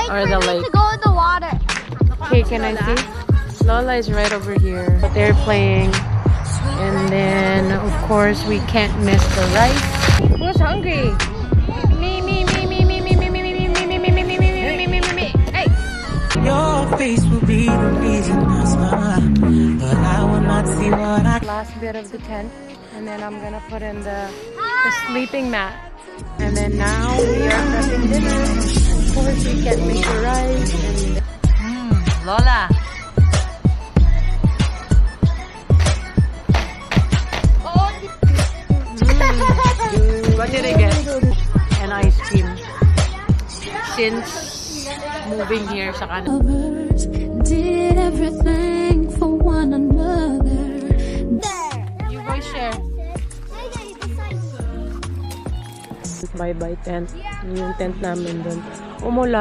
wait or for the me lake. to go in the water. Okay, can I see? Lola is right over here. But they're playing. And then, of course, we can't miss the rice. Who's hungry? Me, me, me, me, me, me, me, me, me, me, me, me, me, me, me, me, me, me, me, me. Hey! Your face will be the reason I smile, but I will not see what I. Last bit of the tent, and then I'm gonna put in the sleeping mat. And then now we are prepping dinner. Of course, we can't miss the rice. And Lola. what did I get? An ice cream. Since moving here sa Canada. Did everything for one another. You guys share. Bye-bye tent. Yung tent namin doon. Umula.